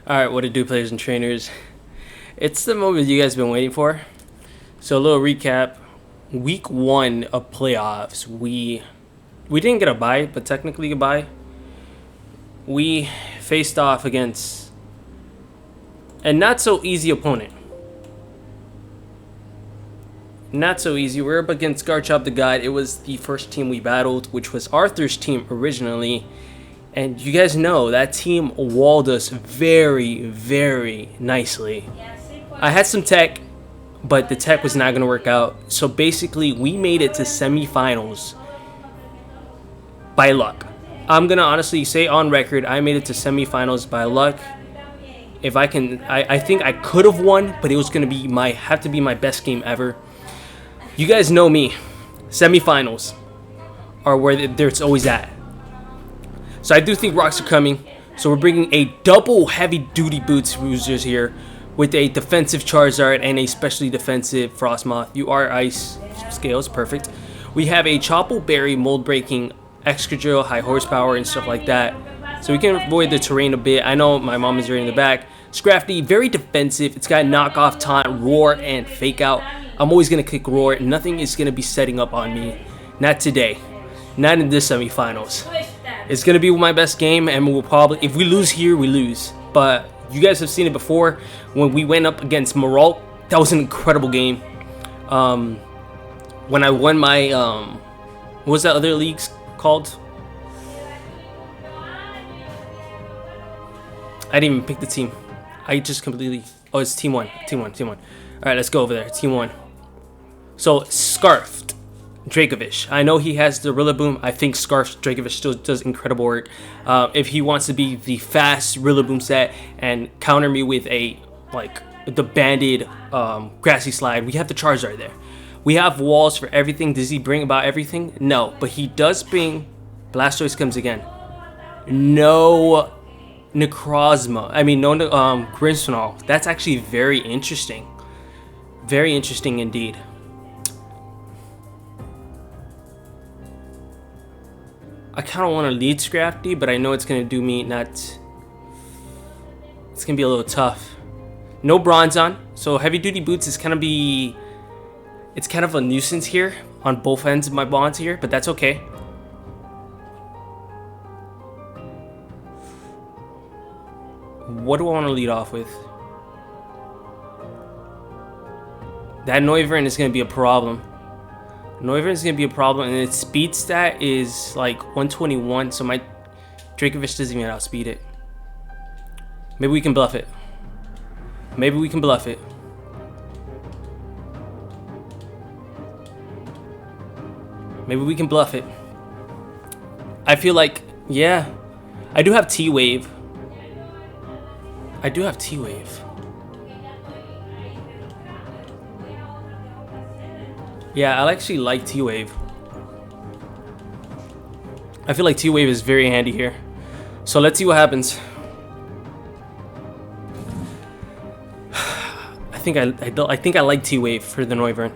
Alright, what it do, players and trainers? It's the moment you guys been waiting for. So a little recap. Week 1 of playoffs, we didn't get a bye, but technically a bye. We faced off against a not so easy opponent. Not so easy. We're up against Garchomp the God. It was the first team we battled, which was Arthur's team originally. And you guys know that team walled us very, very nicely. I had some tech, but the tech was not going to work out. So basically, we made it to semifinals by luck. I'm going to honestly say on record, I made it to semifinals by luck. If I can, I think I could have won, but it was going to be have to be my best game ever. You guys know me. Semifinals are where it's always at. So I do think rocks are coming. So we're bringing a double heavy-duty boots users here with a defensive Charizard and a specially defensive Frostmoth. You are ice scales, perfect. We have a Chople Berry mold-breaking Excadrill, high horsepower, and stuff like that. So we can avoid the terrain a bit. I know my mom is right in the back. Scrafty, very defensive. It's got knockoff, taunt, roar, and fake out. I'm always going to kick roar. Nothing is going to be setting up on me. Not today. Not in this semifinals. It's going to be my best game, and we'll probably, if we lose here, we lose. But you guys have seen it before. When we went up against Moralt, that was an incredible game. When I won my, what was that other league's called? I didn't even pick the team. I just completely, oh, it's team one. All right, let's go over there. Team 1. So, Scarfed Dracovish. I know he has the Rillaboom. I think Scarfed Dracovish still does incredible work. If he wants to be the fast Rillaboom set and counter me with a, like, the banded Grassy Slide, we have the Charizard there. We have walls for everything. Does he bring about everything? No, but he does bring, Blastoise comes again. No Necrozma. I mean, no Grimmsnarl. That's actually very interesting. Very interesting indeed. I kind of want to lead Scrafty, but I know it's going to do me not... It's going to be a little tough. No Bronzong, so heavy duty boots is kind of be... It's kind of a nuisance here on both ends of my bonds here, but that's okay. What do I want to lead off with? That Noivern is going to be a problem. Noivern is going to be a problem, and its speed stat is like 121, so my Dracovish doesn't even outspeed it. Maybe we can bluff it. Maybe we can bluff it. Maybe we can bluff it. I feel like, yeah. I do have T-Wave. I do have T-Wave. Yeah, I actually like T-Wave. I feel like T-Wave is very handy here. So let's see what happens. I think I like T-Wave for the Noivern.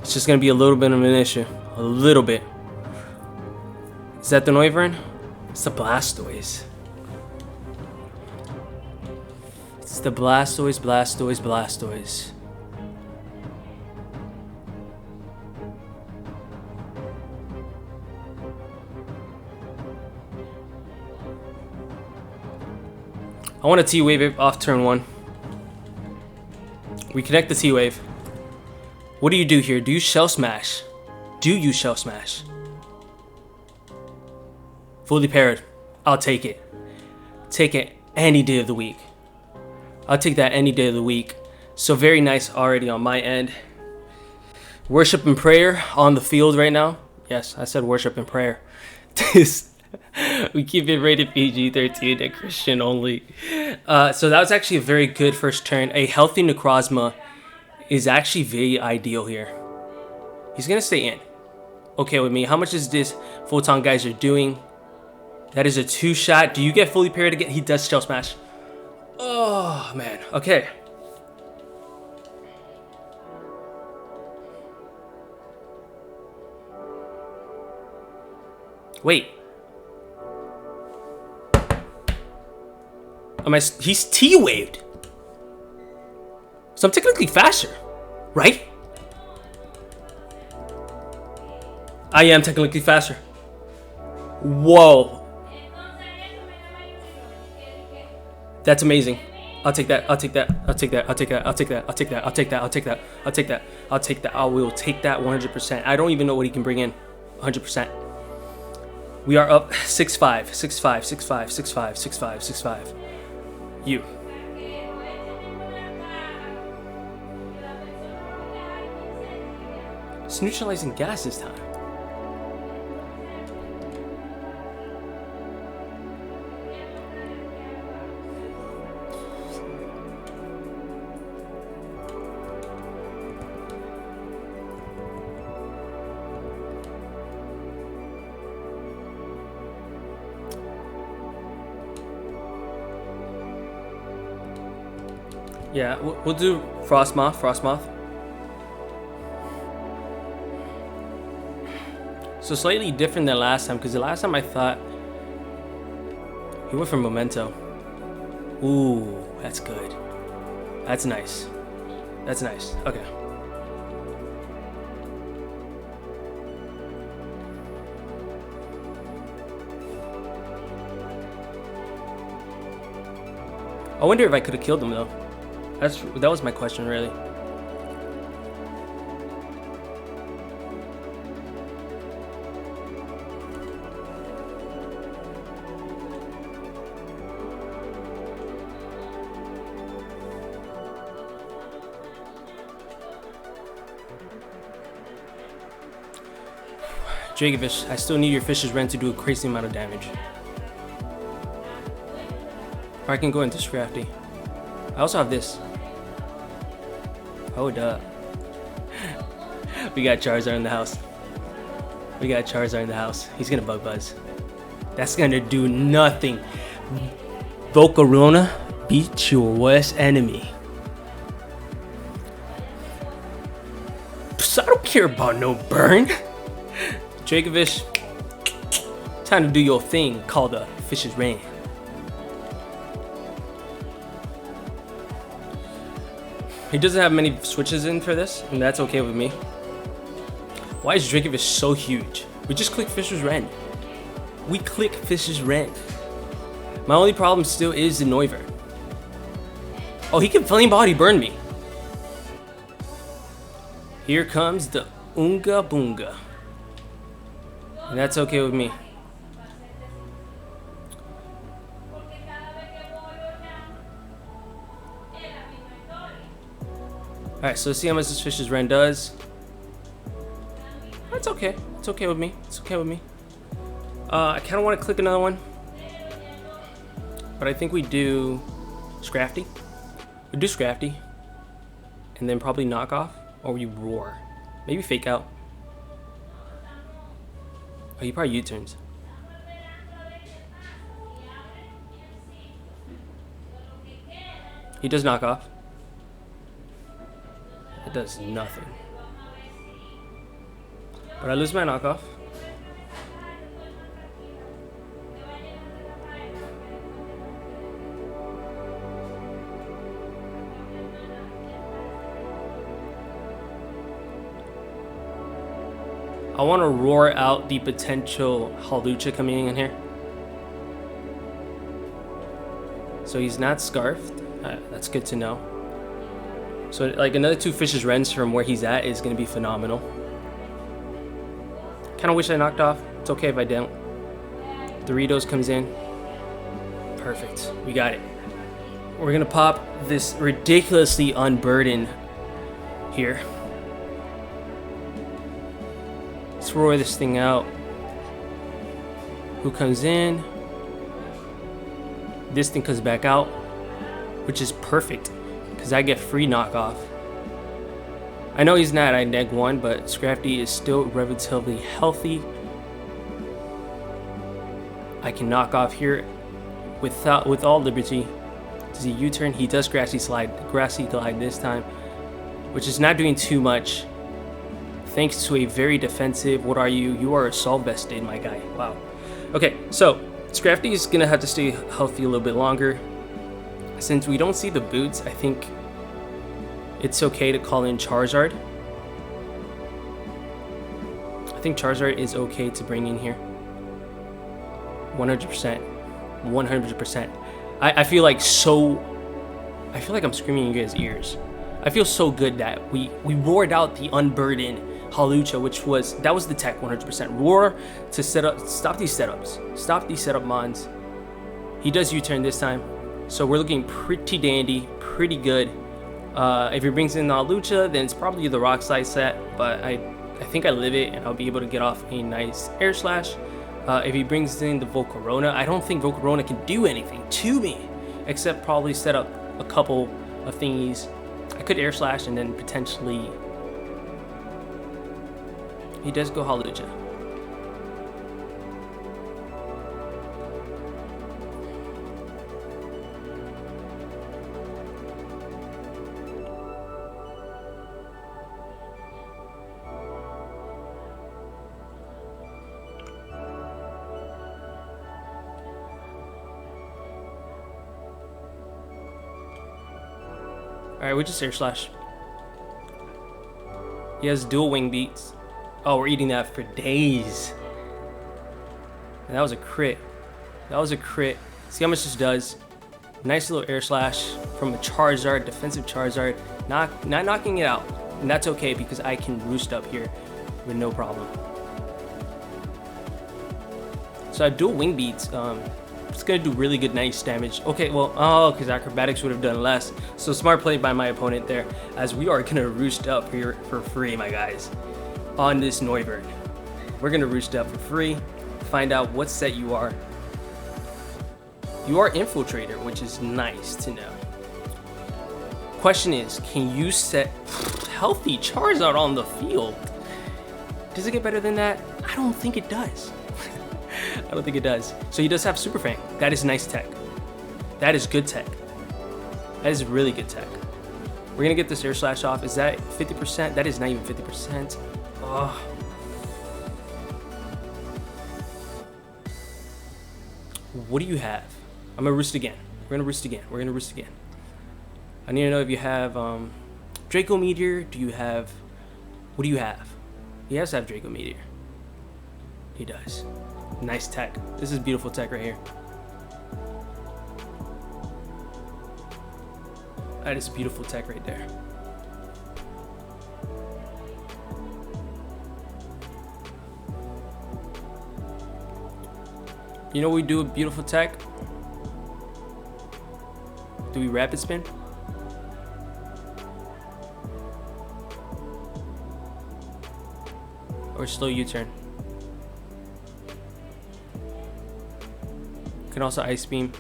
It's just gonna be a little bit of an issue. A little bit. Is that the Noivern? It's the Blastoise. It's the Blastoise. I want to T-Wave it off turn 1. We connect the T-Wave. What do you do here? Do you Shell Smash? Do you Shell Smash? Fully paired. I'll take it. Take it any day of the week. I'll take that any day of the week. So very nice already on my end. Worship and prayer on the field right now. Yes, I said worship and prayer. We keep it rated PG-13 and Christian only. So that was actually a very good first turn. A healthy Necrozma is actually very ideal here. He's going to stay in. Okay with me. How much is this Photon Geyser doing? That is a 2-shot. Do you get fully paired again? He does Shell Smash. Oh, man. Okay. Wait. He's T-waved. So I'm technically faster, right? I am technically faster. Whoa. That's amazing. I'll take that. I'll take that. I'll take that. I'll take that. I'll take that. I'll take that. I'll take that. I'll take that. I'll take that. I'll take that. I will take that 100%. I don't even know what he can bring in. 100%. We are up 6-5. 6-5. 6-5. 6-5. 6-5. 6-5. You. It's neutralizing gas this time. Yeah, we'll do Frostmoth. Frostmoth. So slightly different than last time, because the last time I thought he went for Memento. Ooh, that's good. That's nice. That's nice. Okay. I wonder if I could have killed him though. That was my question, really. Dragovish, I still need your Fish's Rend to do a crazy amount of damage. Or I can go into Scrafty. I also have this. Hold up. We got Charizard in the house. We got Charizard in the house. He's gonna Bug Buzz. That's gonna do nothing. Volcarona, beat your worst enemy. So I don't care about no burn. Dragovish, time to do your thing called the Fish's Rend. He doesn't have many switches in for this, and that's okay with me. Why is Dragovish so huge? We just click Fish's Rend. We click Fish's Rend. My only problem still is the Noivern. Oh, he can Flame Body burn me. Here comes the Unga Boonga. And that's okay with me. Alright, so let's see how much this Fish's Rend does. That's okay. It's okay with me. It's okay with me. I kind of want to click another one. But I think we do Scrafty. We do Scrafty. And then probably Knock Off. Or we Roar. Maybe Fake Out. Oh, he probably U-turns. He does Knock Off. It does nothing. But I lose my knockoff. I want to roar out the potential Halucha coming in here. So he's not Scarfed. That's good to know. So like another 2 Fish's Rends from where he's at is going to be phenomenal. Kind of wish I knocked off. It's okay if I don't. Doritos comes in. Perfect. We got it. We're going to pop this ridiculously unburdened here. Let's roar this thing out. Who comes in? This thing comes back out, which is perfect. Because I get free knockoff. I know he's not at neg 1, but Scrafty is still relatively healthy. I can knock off here with all liberty. Does he U-turn? He does Grassy Glide this time, which is not doing too much thanks to a very defensive, what are you? You are assault vested, my guy. Wow. Okay, so Scrafty is gonna have to stay healthy a little bit longer. Since we don't see the boots, I think it's okay to call in Charizard. I think Charizard is okay to bring in here. 100%. 100%. I feel like I'm screaming in you guys' ears. I feel so good that we roared out the Unburdened Hawlucha, that was the tech 100%. Roar to stop these setups. Stop these setup mons. He does U-turn this time. So we're looking pretty dandy, pretty good. If he brings in the Hawlucha, then it's probably the Rock Slide set, but I think I live it and I'll be able to get off a nice Air Slash. If he brings in the Volcarona, I don't think Volcarona can do anything to me, except probably set up a couple of thingies. I could Air Slash and then potentially... He does go Hawlucha. Alright, we just Air Slash. He has dual wing beats. Oh, we're eating that for days. And that was a crit. That was a crit. See how much this does. Nice little Air Slash from a Charizard, defensive Charizard. Not knocking it out. And that's okay because I can roost up here with no problem. So I have dual wing beats. It's gonna do really good, nice damage. Okay, well, because acrobatics would have done less. So smart play by my opponent there, as we are gonna roost up here for free, my guys, on this Noivern. We're gonna roost up for free, find out what set you are. You are Infiltrator, which is nice to know. Question is, can you set healthy Charizard on the field? Does it get better than that? I don't think it does. I don't think it does. So he does have Super Fang. That is nice tech. That is good tech. That is really good tech. We're gonna get this Air Slash off. Is that 50%? That is not even 50%. Oh. What do you have? I'm gonna roost again. We're gonna roost again. We're gonna roost again. I need to know if you have Draco Meteor. Do you have... What do you have? He has to have Draco Meteor. He does. Nice tech. This is beautiful tech right here. That is beautiful tech right there. You know what we do with beautiful tech? Do we rapid spin? Or slow U-turn? Can also Ice Beam.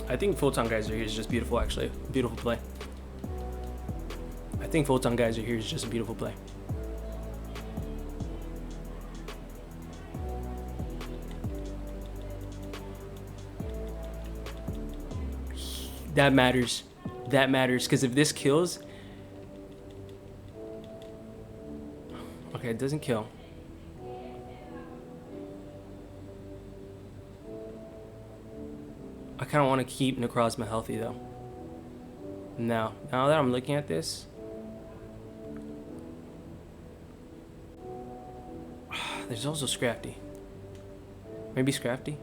I think Photon Geyser here is just beautiful, actually. Beautiful play. I think Photon Geyser here is just a beautiful play. That matters. That matters, because if this kills... Okay, it doesn't kill. I kind of want to keep Necrozma healthy, though. Now that I'm looking at this... There's also Scrafty. Maybe Scrafty?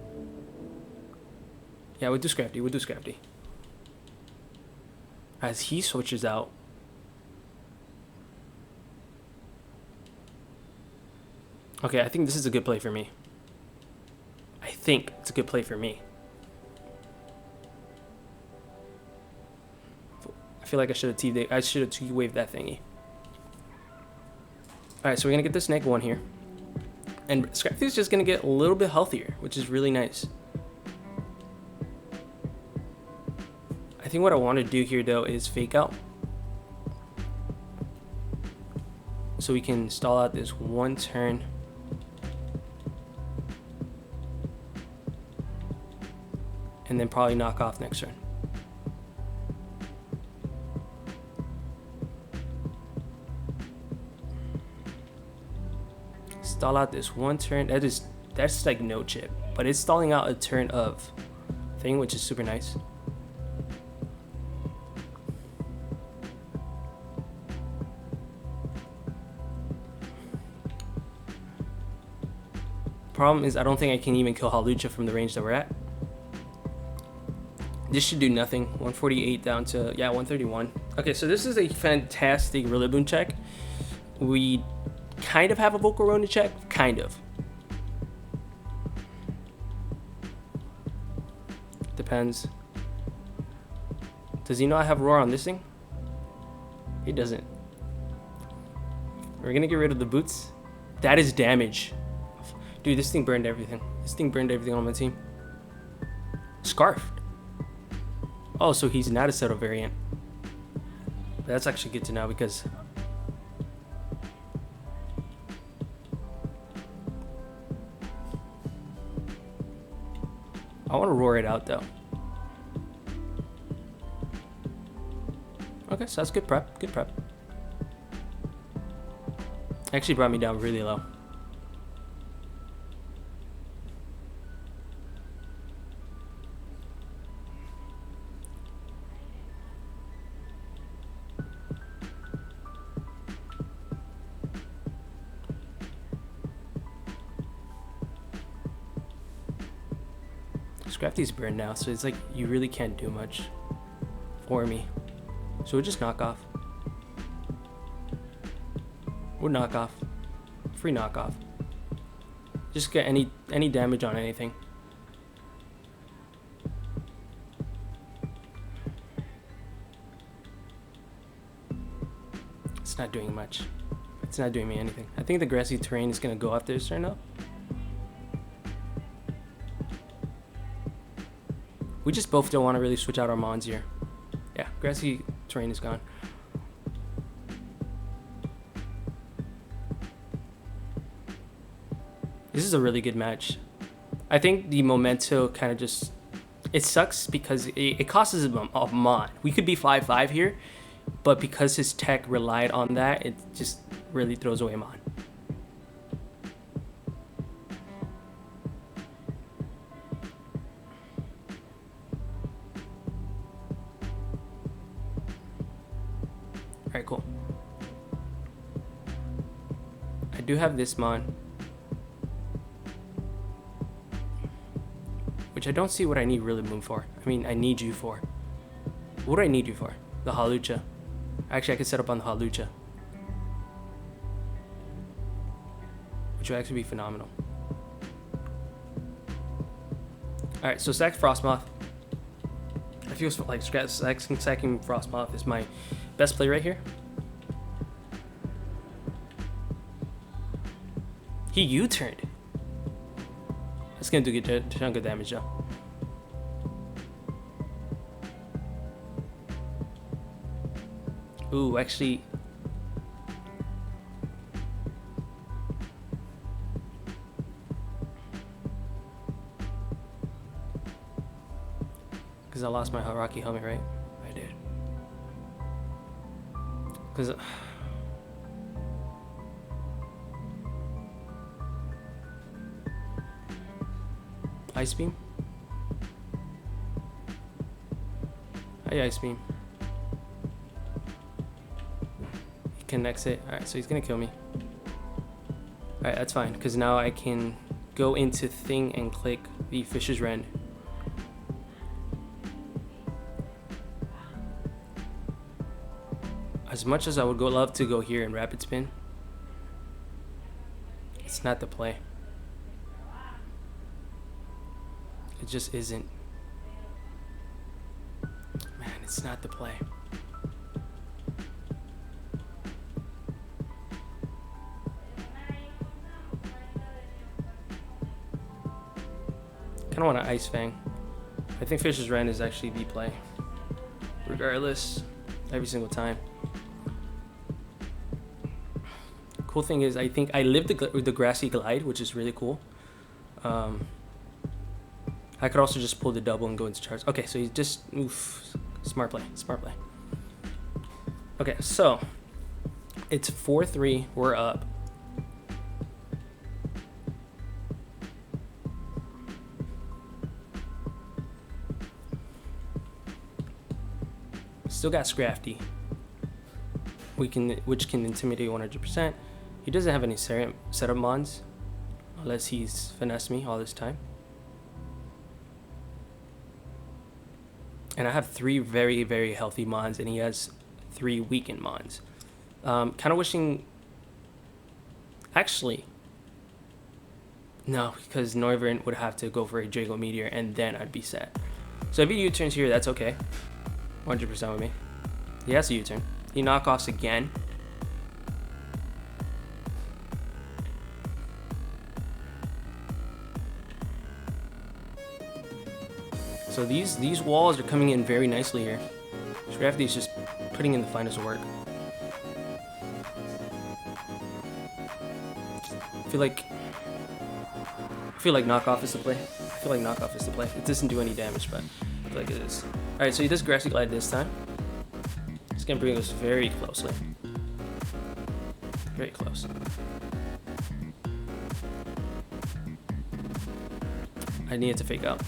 Yeah, we'll do Scrafty. We'll do Scrafty. As he switches out. Okay, I think this is a good play for me. I think it's a good play for me. I feel like I should have T-waved that thingy. Alright, so we're gonna get this Neg 1 here. And Scrafty's just gonna get a little bit healthier, which is really nice. I think what I want to do here, though, is fake out. So we can stall out this one turn. And then probably knock off next turn. stall out this one turn. That's like no chip, but it's stalling out a turn of thing, which is super nice. Problem is, I don't think I can even kill Halucha from the range that we're at. This should do nothing. 148 down to, yeah, 131. Okay, so this is a fantastic Rillaboom check. We kind of have a Volcarona check, kind of. Depends. Does he know I have Roar on this thing? He doesn't. We're gonna get rid of the boots. That is damage. Dude, this thing burned everything. This thing burned everything on my team. Scarfed. Oh, so he's not a Settle variant. That's actually good to know because I want to roar it out though. Okay, so that's good prep. Good prep. Actually brought me down really low. Scrap these burn now, so it's like you really can't do much for me. So we'll just knock off. We'll knock off. Free knockoff. Just get any damage on anything. It's not doing much. It's not doing me anything. I think the grassy terrain is gonna go after this right now. We just both don't want to really switch out our mons here. Yeah, grassy terrain is gone. This is a really good match. I think the Memento kind of just... It sucks because it costs us a mon. We could be 5-5 here, but because his tech relied on that, it just really throws away mon. Alright, cool. I do have this mon, which I don't see what I need Rillaboom for. I mean, I need you for. What do I need you for? The Halucha. Actually, I could set up on the Halucha, which would actually be phenomenal. Alright, so sack Frostmoth. I feel like sacking Frostmoth is my best play right here. He U-turned. That's gonna do a good chunk of damage though. Ooh, actually. Because I lost my Rocky helmet, right? I did. Because... Ice Beam? Hi, Ice Beam. He connects it. Alright, so he's gonna kill me. Alright, that's fine, because now I can go into Thing and click the Fish's Rend. As much as I would love to go here and Rapid Spin, it's not the play. It just isn't. Man, it's not the play. Kinda want to Ice Fang. I think Fish's Rend is actually the play. Regardless, every single time. Cool thing is, I think I live the Grassy Glide, which is really cool. I could also just pull the double and go into charge. Okay, so he's just... Oof. Smart play. Smart play. Okay, so... It's 4-3. We're up. Still got Scrafty. Which can intimidate 100%. He doesn't have any setup mons, unless he's finessed me all this time. And I have 3 very, very healthy mons, and he has 3 weakened mons. Kind of wishing... Actually... No, because Noivern would have to go for a Draco Meteor, and then I'd be set. So if he U-turns here, that's okay. 100% with me. He has a U-turn. He knockoffs again. So these walls are coming in very nicely here. Scrafty is just putting in the finest work. I feel like knockoff is the play. It doesn't do any damage, but I feel like it is. Alright, so he does Grassy Glide this time. It's gonna bring us very closely. Very close. I needed to fake out.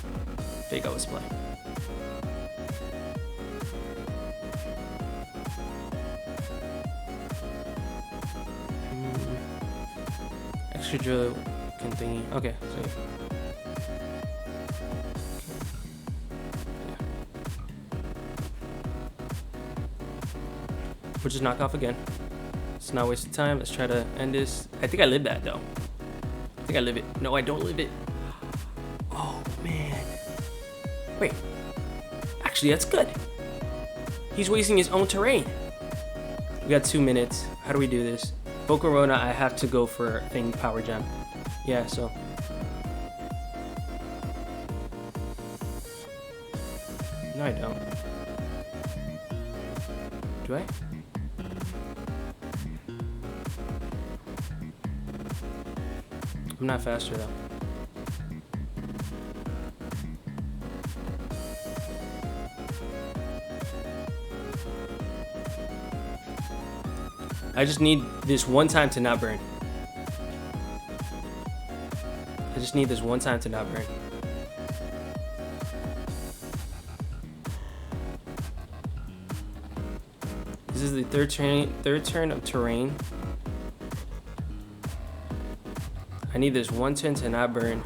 Fake out his play. Extra drill can thingy. Okay, so we'll just knock off again. It's not wasting time. Let's try to end this. I think I live that though. I think I live it. No, I don't live it. Oh man. Wait. Actually, that's good. He's wasting his own terrain. We got 2 minutes. How do we do this? Boku, I have to go for thing power gem. Yeah, so. No, I don't. Do I? I'm not faster though. I just need this one time to not burn. I just need this one time to not burn. This is the third turn of terrain. I need this one turn to not burn.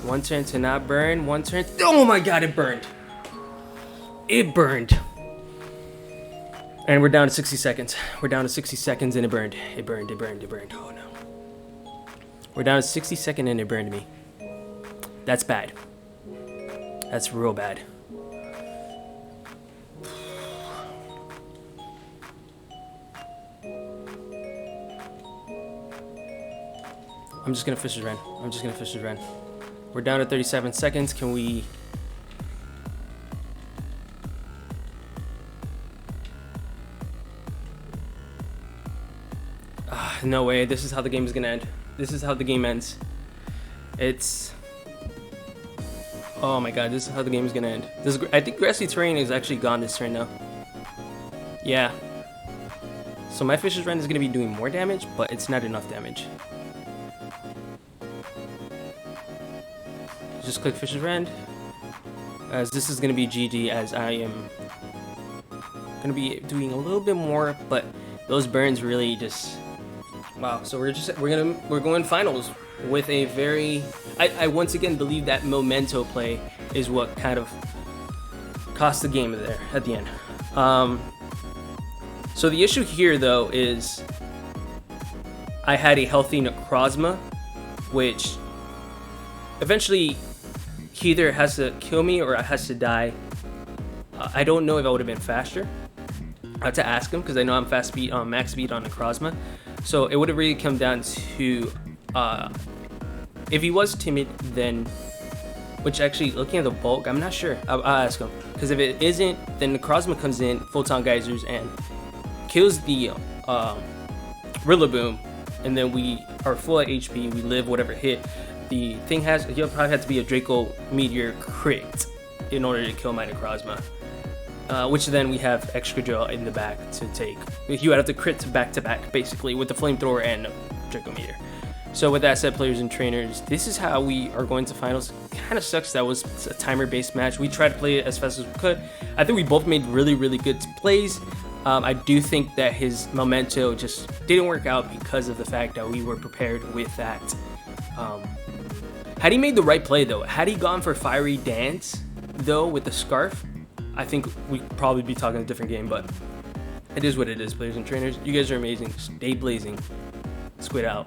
One turn to not burn. One turn. Oh my god, it burned. It burned. And we're down to 60 seconds. We're down to 60 seconds and it burned. It burned. Oh no. We're down to 60 seconds and it burned me. That's bad. That's real bad. I'm just gonna fish his run. We're down to 37 seconds. Can we... No way. This is how the game is gonna end. This is how the game ends. It's... Oh my god, this is how the game is gonna end. I think Grassy Terrain is actually gone this turn now. Yeah. So my Fish's Rend is gonna be doing more damage, but it's not enough damage. Just click Fish's Rend, as this is gonna be GG, as I am gonna be doing a little bit more, but those burns really just wow. So we're going finals with a very I once again believe that memento play is what kind of cost the game there at the end. So the issue here though is I had a healthy Necrozma, which eventually he either has to kill me or it has to die. I don't know if I would have been faster. I have to ask him because I know I'm max speed on Necrozma. So it would have really come down to if he was timid, then, which actually looking at the bulk, I'm not sure. I'll ask him, because if it isn't, then Necrozma comes in, Photon Geysers, and kills the Rillaboom, and then we are full at HP. We live whatever hit. The thing he'll probably have to be a Draco Meteor crit in order to kill my Necrozma. Which then we have extra drill in the back to take. You have to crit back to back basically with the flamethrower and Draco Meteor. So with that said, players and trainers, this is how we are going to finals. Kind of sucks that was a timer-based match. We tried to play it as fast as we could. I think we both made really, really good plays. I do think that his memento just didn't work out because of the fact that we were prepared with that. Had he made the right play, though, had he gone for Fiery Dance, though, with the Scarf, I think we'd probably be talking a different game, but it is what it is, players and trainers. You guys are amazing. Stay blazing. Squid out.